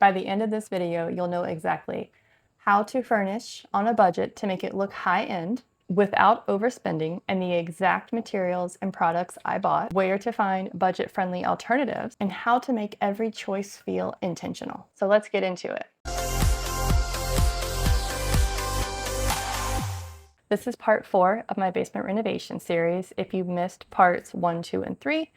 By the end of this video, you'll know exactly how to furnish on a budget to make it look high-end without overspending, and the exact materials and products I bought, where to find budget-friendly alternatives, and how to make every choice feel intentional. So let's get into it. This is part 4 of my basement renovation series. If you missed parts 1, 2, and 3,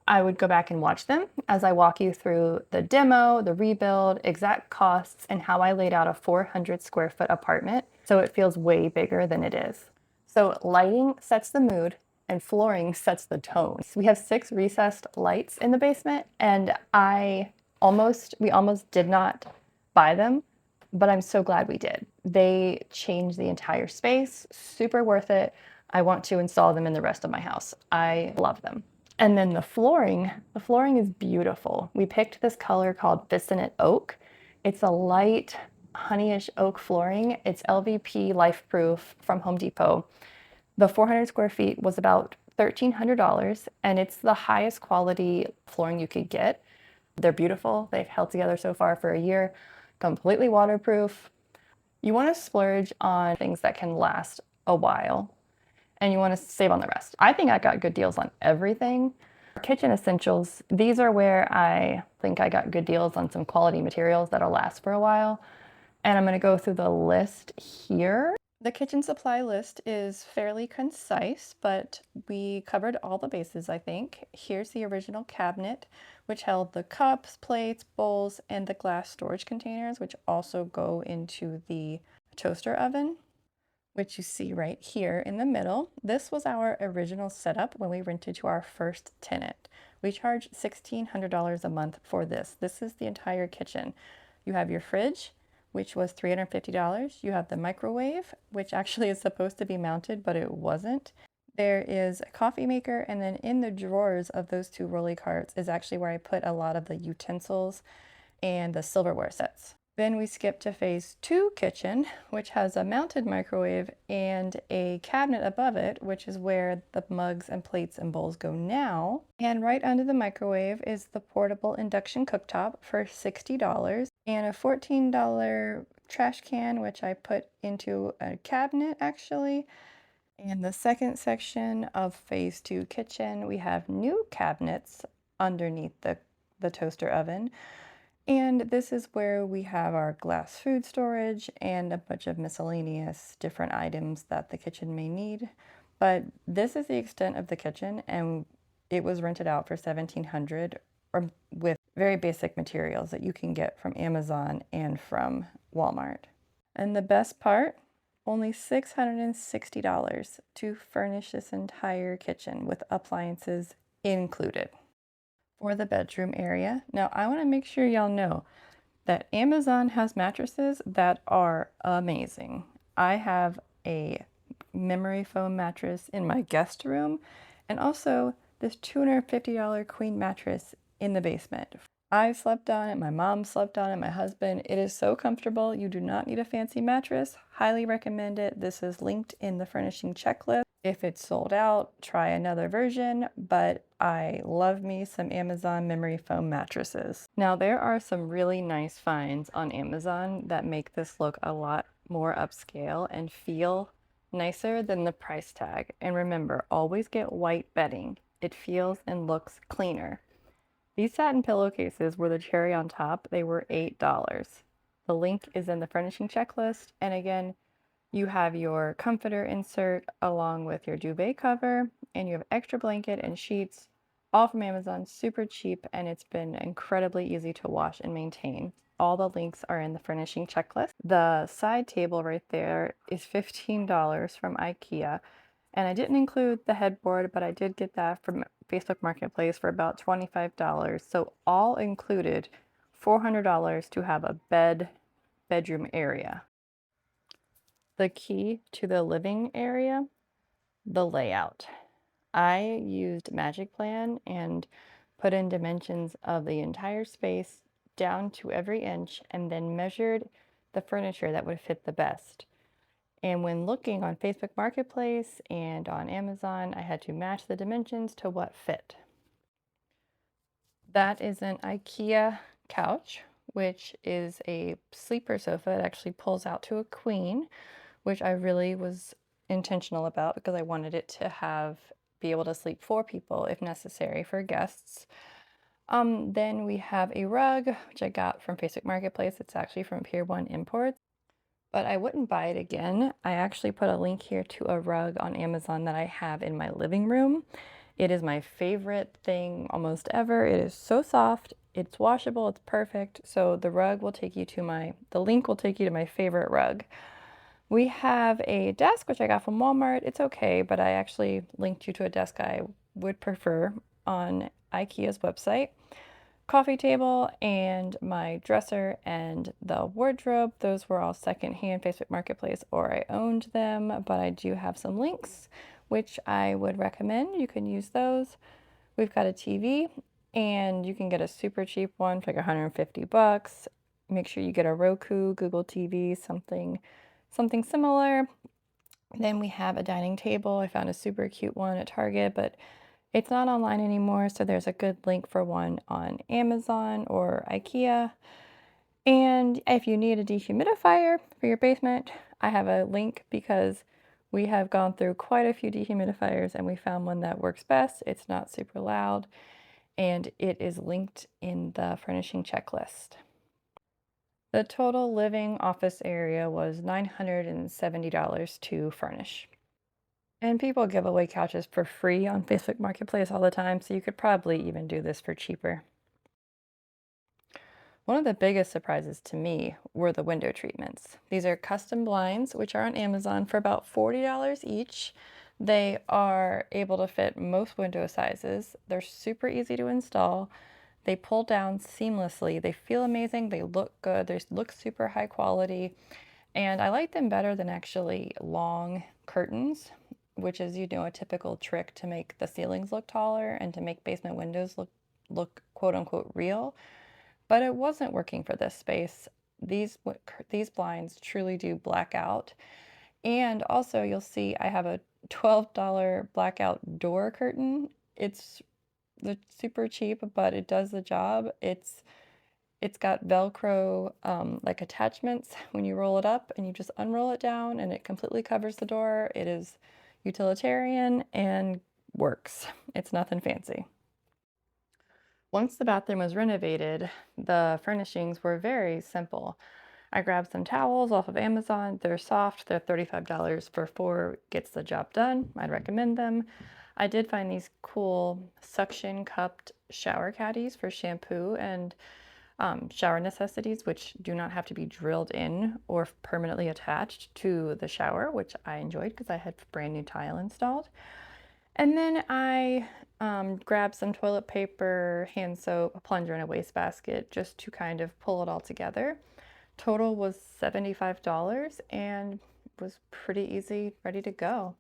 I would go back and watch them as I walk you through the demo, the rebuild, exact costs, and how I laid out a 400 square foot apartment so it feels way bigger than it is. So lighting sets the mood and flooring sets the tone. So we have 6 recessed lights in the basement, and we almost did not buy them, but I'm so glad we did. They changed the entire space, super worth it. I want to install them in the rest of my house. I love them. And then the flooring is beautiful. We picked this color called Bissonnet Oak. It's a light honeyish oak flooring. It's LVP LifeProof from Home Depot. The 400 square feet was about $1,300, and it's the highest quality flooring you could get. They're beautiful. They've held together so far for a year, completely waterproof. You want to splurge on things that can last a while, and you want to save on the rest. I think I got good deals on everything. Kitchen essentials, these are where I think I got good deals on some quality materials that'll last for a while. And I'm going to go through the list here. The kitchen supply list is fairly concise, but we covered all the bases, I think. Here's the original cabinet, which held the cups, plates, bowls, and the glass storage containers, which also go into the toaster oven, which you see right here in the middle. This was our original setup when we rented to our first tenant. We charged $1,600 a month for this. This is the entire kitchen. You have your fridge, which was $350. You have the microwave, which actually is supposed to be mounted, but it wasn't. There is a coffee maker, and then in the drawers of those 2 rolly carts is actually where I put a lot of the utensils and the silverware sets. Then we skip to phase 2 kitchen, which has a mounted microwave and a cabinet above it, which is where the mugs and plates and bowls go now. And right under the microwave is the portable induction cooktop for $60 and a $14 trash can, which I put into a cabinet actually. In the second section of phase 2 kitchen, we have new cabinets underneath the toaster oven. And this is where we have our glass food storage and a bunch of miscellaneous different items that the kitchen may need. But this is the extent of the kitchen, and it was rented out for $1,700 with very basic materials that you can get from Amazon and from Walmart. And the best part, only $660 to furnish this entire kitchen with appliances included. For the bedroom area. Now, I want to make sure y'all know that Amazon has mattresses that are amazing. I have a memory foam mattress in my guest room, and also this $250 queen mattress in the basement. I slept on it, my mom slept on it, my husband. It is so comfortable. You do not need a fancy mattress. Highly recommend it. This is linked in the furnishing checklist. If it's sold out, try another version, but I love me some Amazon memory foam mattresses. Now, there are some really nice finds on Amazon that make this look a lot more upscale and feel nicer than the price tag. And remember, always get white bedding. It feels and looks cleaner. These satin pillowcases were the cherry on top. They were $8. The link is in the furnishing checklist. And again, you have your comforter insert along with your duvet cover, and you have extra blanket and sheets, all from Amazon, super cheap, and it's been incredibly easy to wash and maintain. All the links are in the furnishing checklist. The side table right there is $15 from IKEA, and I didn't include the headboard, but I did get that from Facebook Marketplace for about $25. So all included, $400 to have a bedroom area. The key to the living area, the layout. I used Magic Plan and put in dimensions of the entire space down to every inch, and then measured the furniture that would fit the best. And when looking on Facebook Marketplace and on Amazon, I had to match the dimensions to what fit. That is an IKEA couch which is a sleeper sofa. It actually pulls out to a queen, which I really was intentional about because I wanted it to be able to sleep 4 people if necessary for guests. Then we have a rug, which I got from Facebook Marketplace. It's actually from Pier 1 Imports, but I wouldn't buy it again. I actually put a link here to a rug on Amazon that I have in my living room. It is my favorite thing almost ever. It is so soft, it's washable, it's perfect. So the link will take you to my favorite rug. We have a desk, which I got from Walmart. It's okay, but I actually linked you to a desk I would prefer on IKEA's website. Coffee table and my dresser and the wardrobe, those were all secondhand Facebook Marketplace or I owned them, but I do have some links which I would recommend. You can use those. We've got a TV and you can get a super cheap one for like 150 bucks. Make sure you get a Roku, Google TV, something similar. Then we have a dining table. I found a super cute one at Target, but it's not online anymore, so there's a good link for one on Amazon or IKEA. And if you need a dehumidifier for your basement, I have a link because we have gone through quite a few dehumidifiers and we found one that works best. It's not super loud and it is linked in the furnishing checklist. The total living office area was $970 to furnish. And people give away couches for free on Facebook Marketplace all the time, so you could probably even do this for cheaper. One of the biggest surprises to me were the window treatments. These are custom blinds, which are on Amazon for about $40 each. They are able to fit most window sizes. They're super easy to install. They pull down seamlessly. They feel amazing. They look good. They look super high quality. And I like them better than actually long curtains, which is, a typical trick to make the ceilings look taller and to make basement windows look quote unquote real. But it wasn't working for this space. These blinds truly do black out. And also you'll see I have a $12 blackout door curtain. It's super cheap, but it does the job. It's got Velcro like attachments when you roll it up and you just unroll it down and it completely covers the door. It is utilitarian and works. It's nothing fancy. Once the bathroom was renovated, the furnishings were very simple. I grabbed some towels off of Amazon. They're soft. They're $35 for 4. Gets the job done. I'd recommend them. I did find these cool suction cupped shower caddies for shampoo and shower necessities, which do not have to be drilled in or permanently attached to the shower, which I enjoyed because I had brand new tile installed. And then I grabbed some toilet paper, hand soap, a plunger, and a wastebasket just to kind of pull it all together. Total was $75 and was pretty easy, ready to go.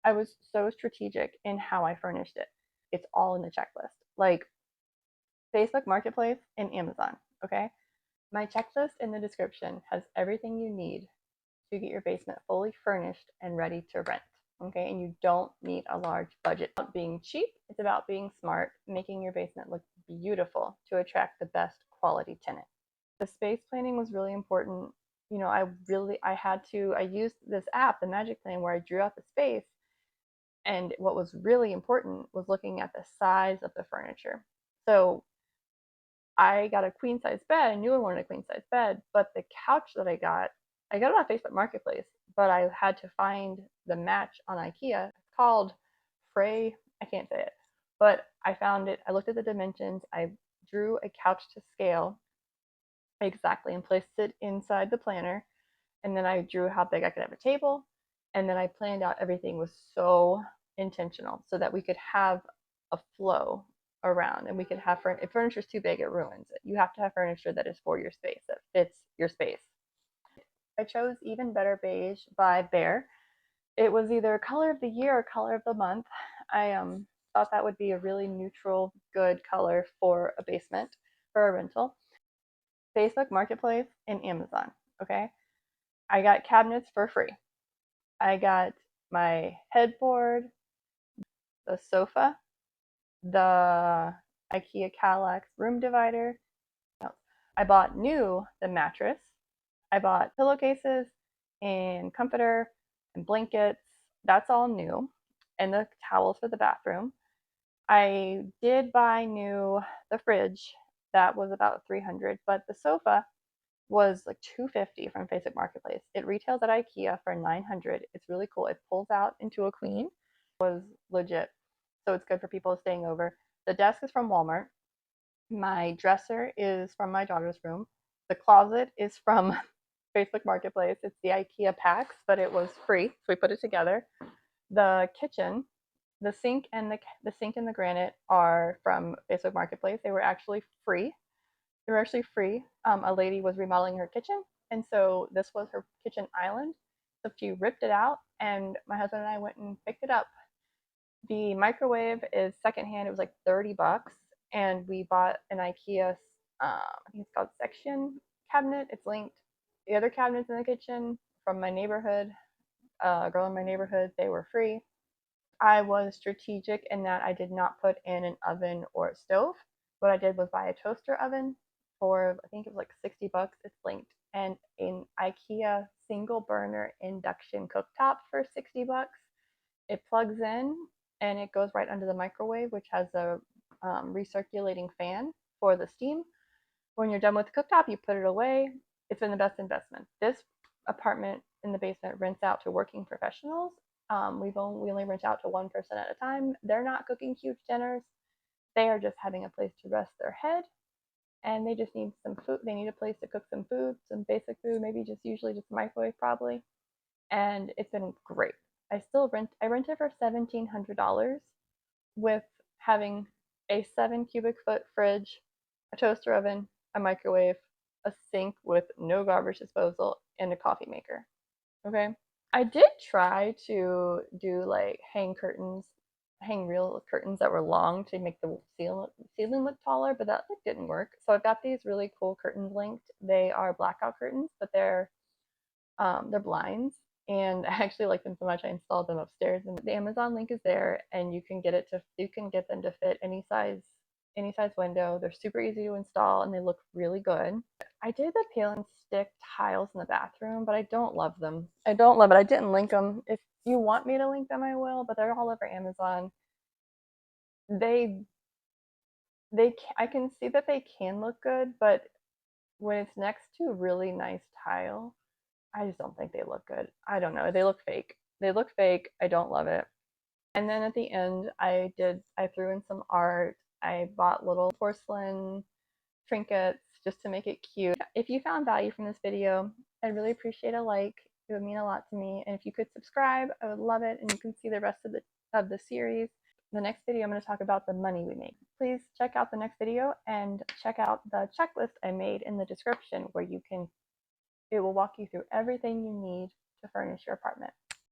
I was so strategic in how I furnished it. It's all in the checklist. Like Facebook Marketplace and Amazon, okay? My checklist in the description has everything you need to get your basement fully furnished and ready to rent, okay? And you don't need a large budget. It's about being cheap, it's about being smart, making your basement look beautiful to attract the best quality tenant. The space planning was really important. I used this app, the Magic Plan, where I drew out the space. And what was really important was looking at the size of the furniture. So I got a queen size bed. I knew I wanted a queen size bed, but the couch that I got it on Facebook Marketplace, but I had to find the match on IKEA. It's called Frey. I can't say it, but I found it. I looked at the dimensions. I drew a couch to scale exactly and placed it inside the planner. And then I drew how big I could have a table. And then I planned out everything was so intentional so that we could have a flow around and we could have if furniture is too big, it ruins it. You have to have furniture that is for your space, that fits your space. I chose Even Better Beige by Bear. It was either color of the year or color of the month. I thought that would be a really neutral, good color for a basement, for a rental. Facebook Marketplace and Amazon, okay? I got cabinets for free. I got my headboard, the sofa, the IKEA Kallax room divider. I bought new the mattress. I bought pillowcases and comforter and blankets. That's all new. And the towels for the bathroom. I did buy new the fridge. That was about 300, but the sofa was like 250 from Facebook Marketplace. It retails at IKEA for 900. It's really cool. It pulls out into a queen. It was legit. So it's good for people staying over. The desk is from Walmart. My dresser is from my daughter's room. The closet is from Facebook Marketplace. It's the IKEA packs, but it was free, so we put it together. The kitchen, the sink and the sink and the granite are from Facebook Marketplace. They were actually free. They were actually free. A lady was remodeling her kitchen, and so this was her kitchen island. So she ripped it out, and my husband and I went and picked it up. The microwave is secondhand. It was like $30, and we bought an IKEA. I think it's called section cabinet. It's linked. The other cabinets in the kitchen from my neighborhood, a girl in my neighborhood, they were free. I was strategic in that I did not put in an oven or a stove. What I did was buy a toaster oven for, I think it was like $60. It's linked, and an IKEA single burner induction cooktop for $60. It plugs in and it goes right under the microwave, which has a recirculating fan for the steam. When you're done with the cooktop, you put it away. It's been the best investment. This apartment in the basement rents out to working professionals. We only rent out to one person at a time. They're not cooking huge dinners. They are just having a place to rest their head, and they just need some food. They need a place to cook some food, some basic food, maybe just usually just microwave probably. And it's been great. I rented for $1,700 with having a 7 cubic foot fridge, a toaster oven, a microwave, a sink with no garbage disposal, and a coffee maker. Okay. I did try to do like hang real curtains that were long to make the ceiling look taller, but that like didn't work. So I've got these really cool curtains linked. They are blackout curtains, but they're blinds, and I actually like them so much I installed them upstairs. And the Amazon link is there, and you can get them to fit any size window. They're super easy to install, and they look really good. I did the peel and stick tiles in the bathroom, but I don't love them. I don't love it. I didn't link them. If you want me to link them, I will, but they're all over Amazon. They I can see that they can look good, but when it's next to really nice tile, I just don't think they look good. I don't know. They look fake. They look fake. I don't love it. And then at the end, I threw in some art. I bought little porcelain trinkets just to make it cute. If you found value from this video, I'd really appreciate a like. It would mean a lot to me. And if you could subscribe, I would love it. And you can see the rest of the series. The next video, I'm going to talk about the money we made. Please check out the next video and check out the checklist I made in the description where it will walk you through everything you need to furnish your apartment.